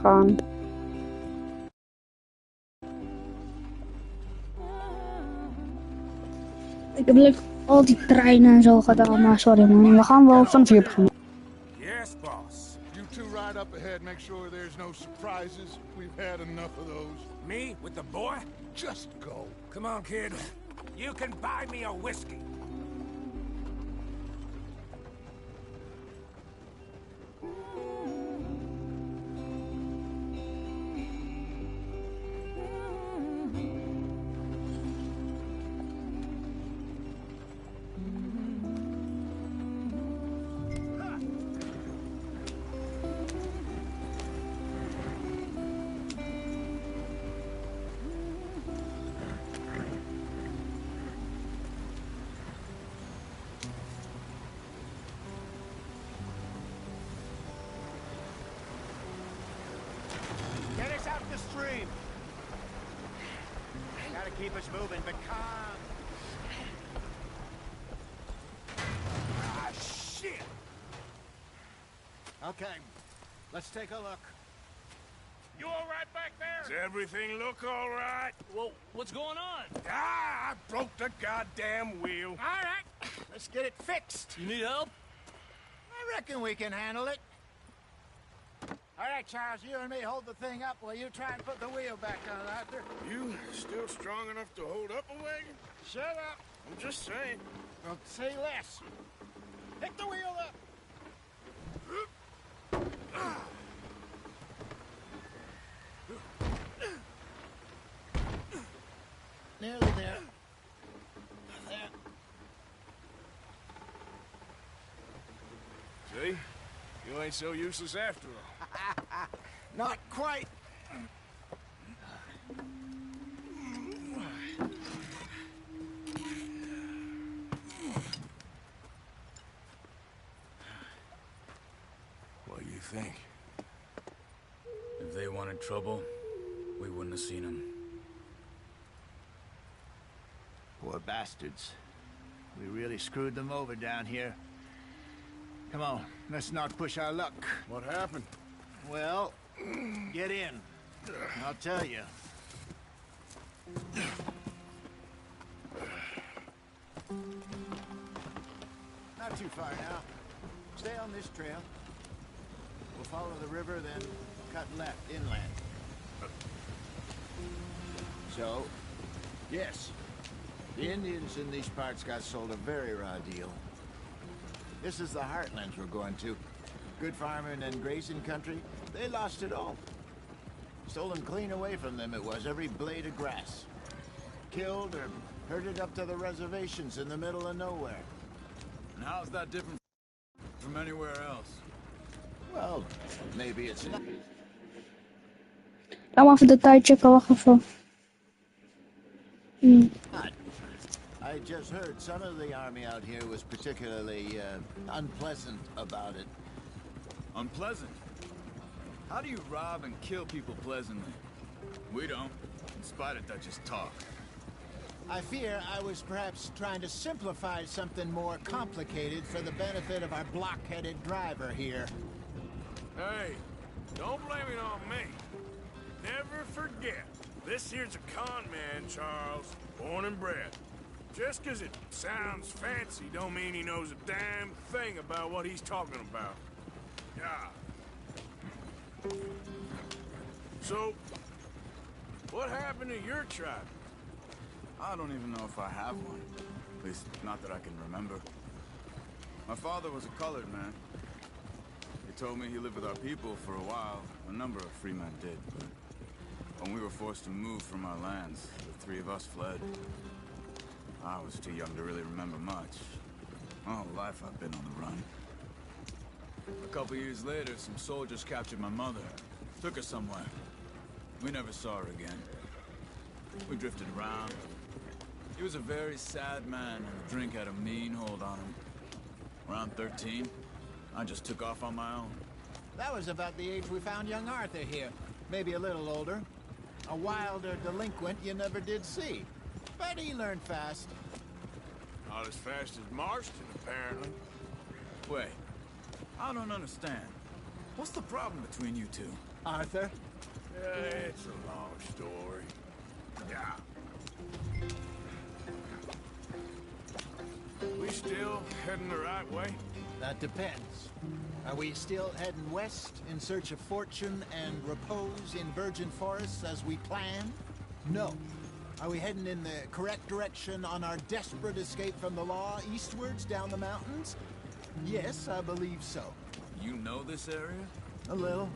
gaan. Ik heb leuk al die treinen en zo gedaan, maar sorry man, we gaan wel van 4 beginnen. Yes, boss. You two ride up ahead, make sure there's no surprises. We've had enough of those. Me with the boy? Just go. Come on, kid. You can buy me a whiskey. Get us out the stream. Gotta keep us moving, but calm. Ah, shit! Okay, let's take a look. You all right back there? Does everything look all right? Well, what's going on? Ah, I broke the goddamn wheel. All right, let's get it fixed. You need help? I reckon we can handle it. All right, Charles, you and me hold the thing up while you try and put the wheel back on, Arthur. You still strong enough to hold up a wagon? Shut up. I'm just saying. Don't say less. Pick the wheel up. Nearly there. There. See? You ain't so useless after all. Not quite. What do you think? If they wanted trouble, we wouldn't have seen them. Poor bastards. We really screwed them over down here. Come on, let's not push our luck. What happened? Well, get in. I'll tell you. Not too far now. Stay on this trail. We'll follow the river, then cut left inland. So, yes, the Indians in these parts got sold a very raw deal. This is the heartlands we're going to. Good farming and grazing country, they lost it all. Stolen clean away from them it was, every blade of grass. Killed or herded up to the reservations in the middle of nowhere. And how's that different from anywhere else? Well, maybe it's not. Laat maar even de tijd checken, wacht even. I just heard some of the army out here was particularly unpleasant about it. Unpleasant? How do you rob and kill people pleasantly? We don't, in spite of Dutch's talk. I fear I was perhaps trying to simplify something more complicated for the benefit of our block-headed driver here. Hey, don't blame it on me. Never forget, this here's a con man, Charles, born and bred. Just 'cause it sounds fancy don't mean he knows a damn thing about what he's talking about. Yeah. So, what happened to your tribe? I don't even know if I have one. At least, not that I can remember. My father was a colored man. He told me he lived with our people for a while. A number of free men did, but when we were forced to move from our lands, the three of us fled. I was too young to really remember much. My whole life I've been on the run. A couple years later, some soldiers captured my mother. Took her somewhere. We never saw her again. We drifted around. He was a very sad man, and the drink had a mean hold on him. Around 13, I just took off on my own. That was about the age we found young Arthur here. Maybe a little older. A wilder delinquent you never did see. But he learned fast. Not as fast as Marston, apparently. Wait, I don't understand. What's the problem between you two? Arthur? It's a long story. Yeah. We still heading the right way? That depends. Are we still heading west in search of fortune and repose in virgin forests as we planned? No. Are we heading in the correct direction on our desperate escape from the law eastwards down the mountains? Yes, I believe so. You know this area? A little.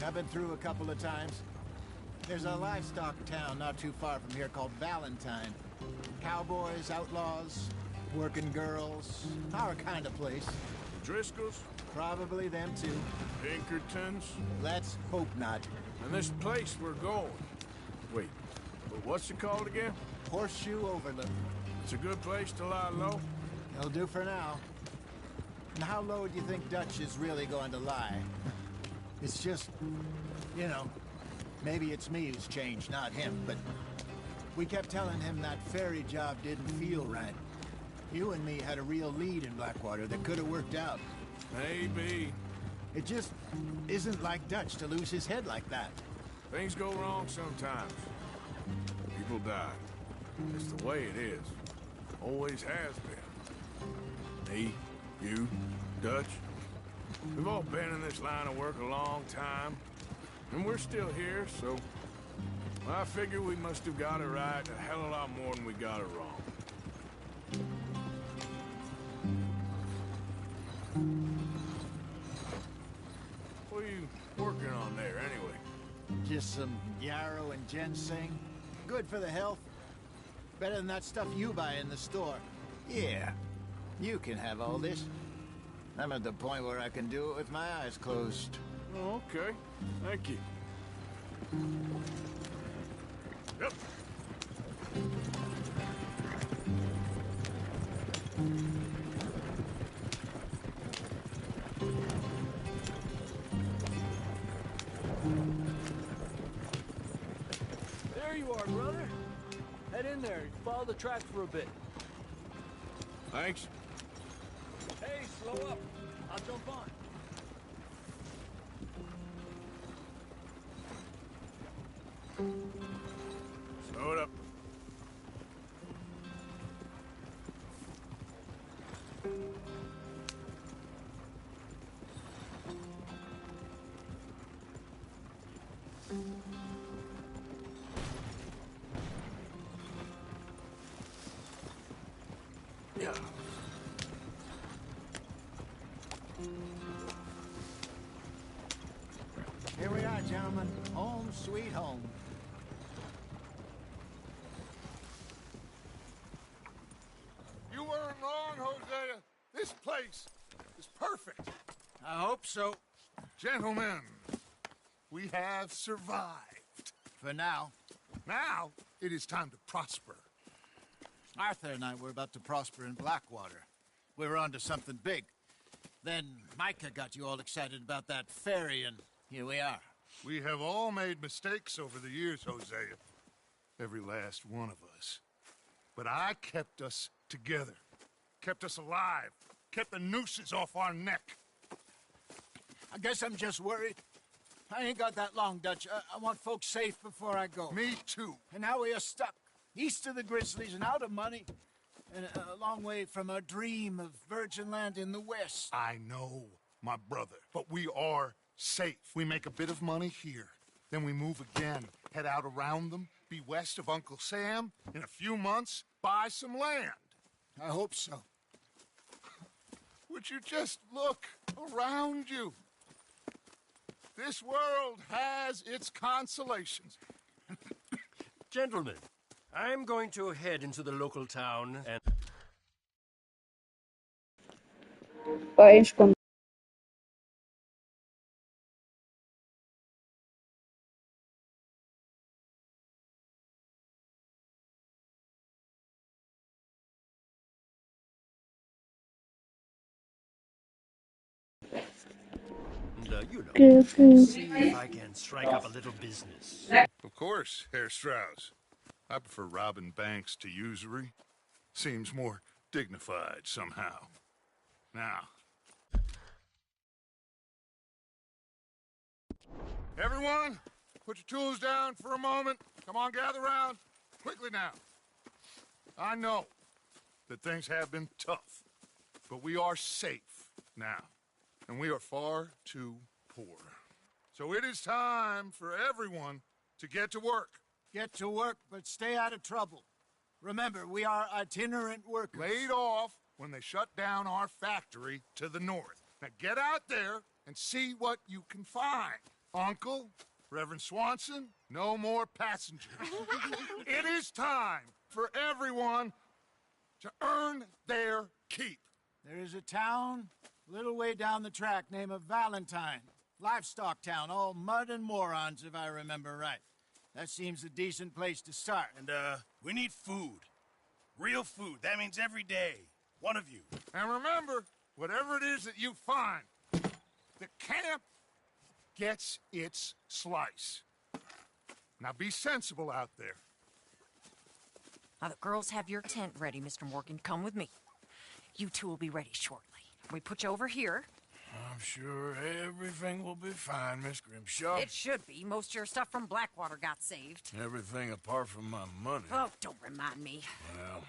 I've been through a couple of times. There's a livestock town not too far from here called Valentine. Cowboys, outlaws, working girls, our kind of place. Driscoll's? Probably them too. Pinkertons? Let's hope not. And this place we're going. Wait, but what's it called again? Horseshoe Overlook. It's a good place to lie low? It'll do for now. And how low do you think Dutch is really going to lie? It's just, you know, maybe it's me who's changed, not him, but we kept telling him that ferry job didn't feel right. You and me had a real lead in Blackwater that could have worked out. Maybe. It just isn't like Dutch to lose his head like that. Things go wrong sometimes. People die. It's the way it is. Always has been. Me, you, Dutch. We've all been in this line of work a long time. And we're still here, so... I figure we must have got it right a hell of a lot more than we got it wrong. What are you working on there, anyway? Just some yarrow and ginseng. Good for the health. Better than that stuff you buy in the store. Yeah, you can have all this. I'm at the point where I can do it with my eyes closed. Oh, okay. Thank you. Yep. There you are, brother. Head in there. Follow the track for a bit. Thanks. Hey, slow up. I'll jump on. Slow it up. Yeah. Here we are, gentlemen. Home sweet home. You weren't wrong, Hosea. This place is perfect. I hope so. Gentlemen, we have survived. For now. Now, it is time to prosper. Arthur and I were about to prosper in Blackwater. We were onto something big. Then Micah got you all excited about that ferry, and here we are. We have all made mistakes over the years, Hosea. Every last one of us. But I kept us together. Kept us alive. Kept the nooses off our neck. I guess I'm just worried. I ain't got that long, Dutch. I want folks safe before I go. Me too. And now we are stuck, east of the Grizzlies and out of money, and a long way from our dream of virgin land in the west. I know, my brother. But we are safe. We make a bit of money here. Then we move again, head out around them, be west of Uncle Sam. In a few months, buy some land. I hope so. Would you just look around you? This world has its consolations. Gentlemen, I'm going to head into the local town and... País com you know, que see if I can strike up a little business. Of course, Herr Strauss. I prefer robbing banks to usury. Seems more dignified somehow. Now, Everyone, put your tools down for a moment. Come on, gather round. Quickly now. I know that things have been tough, but we are safe now, and we are far too poor. So it is time for everyone to get to work. Get to work, but stay out of trouble. Remember, we are itinerant workers. Laid off when they shut down our factory to the north. Now get out there and see what you can find. Uncle, Reverend Swanson, no more passengers. It is time for everyone to earn their keep. There is a town a little way down the track named Valentine. Livestock town, all mud and morons, if I remember right. That seems a decent place to start. And, we need food. Real food. That means every day. One of you. And remember, whatever it is that you find, the camp gets its slice. Now be sensible out there. Now, the girls have your tent ready, Mr. Morgan. Come with me. You two will be ready shortly. We put you over here. I'm sure everything will be fine, Miss Grimshaw. It should be. Most of your stuff from Blackwater got saved. Everything apart from my money. Oh, don't remind me. Well,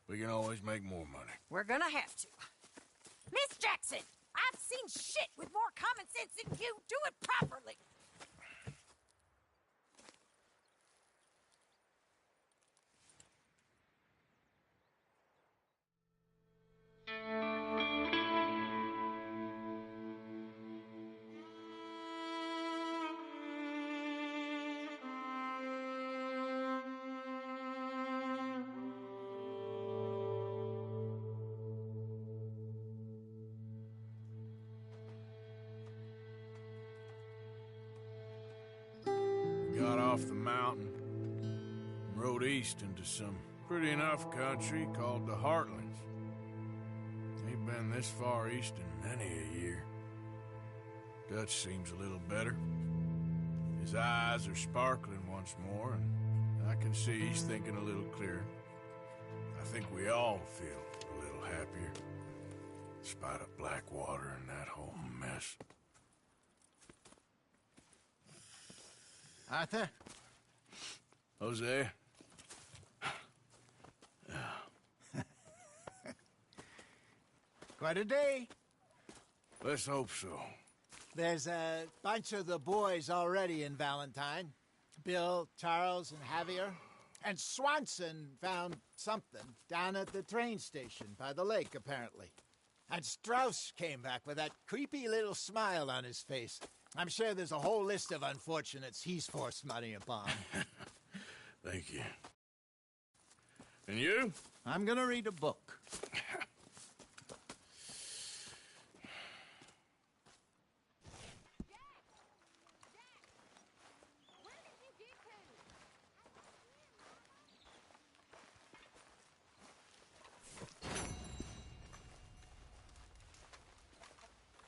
we can always make more money. We're gonna have to. Miss Jackson, I've seen shit with more common sense than you. Do it properly. Got off the mountain and rode east into some pretty enough country called the Heartlands. Ain't been this far east in many a year. Dutch seems a little better. His eyes are sparkling once more, and I can see he's thinking a little clearer. I think we all feel a little happier, in spite of Blackwater and that whole mess. Arthur? Jose? Quite a day. Let's hope so. There's a bunch of the boys already in Valentine. Bill, Charles, and Javier. And Swanson found something down at the train station by the lake, apparently. And Strauss came back with that creepy little smile on his face. I'm sure there's a whole list of unfortunates he's forced money upon. Thank you. And you? I'm gonna read a book.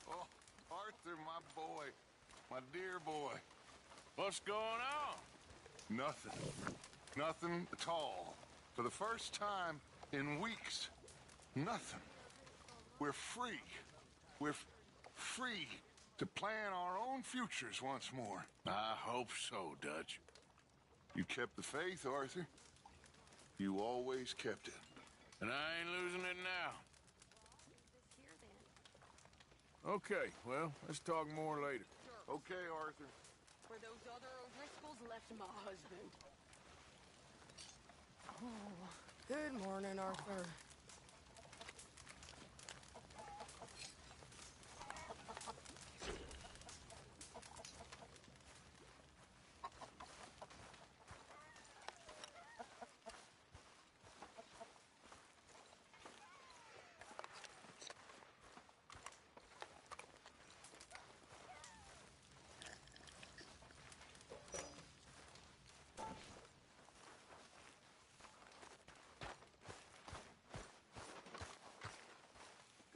Oh, Arthur, my boy. My dear boy. What's going on? Nothing. Nothing at all. For the first time in weeks. Nothing. We're free. We're free to plan our own futures once more. I hope so, Dutch. You kept the faith, Arthur. You always kept it. And I ain't losing it now. Okay, well, let's talk more later. Okay, Arthur. Where those other O'Driscolls left my husband. Oh, good morning, Arthur.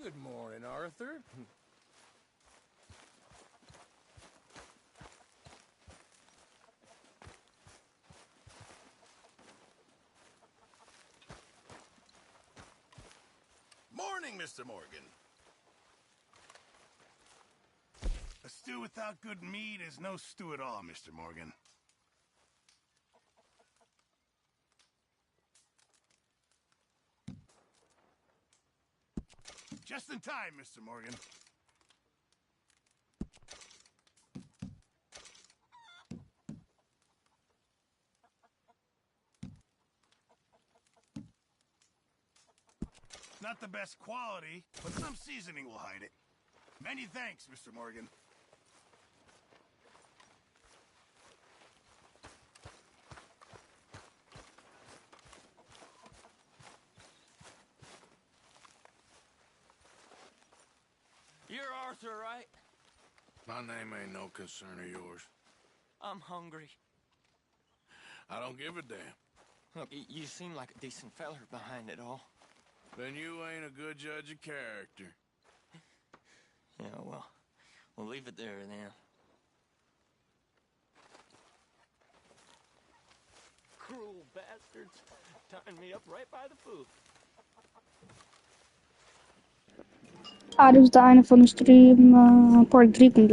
Good morning, Arthur. Morning, Mr. Morgan. stew without good meat is no stew at all, Mr. Morgan. Just in time, Mr. Morgan. Not the best quality, but some seasoning will hide it. Many thanks, Mr. Morgan. You're Arthur, right? My name ain't no concern of yours. I'm hungry. I don't give a damn. Look, you seem like a decent feller behind it all. Then you ain't a good judge of character. Yeah, well, we'll leave it there then. Cruel bastards. Tying me up right by the food. Dit was het einde van de stream. Part 3 komt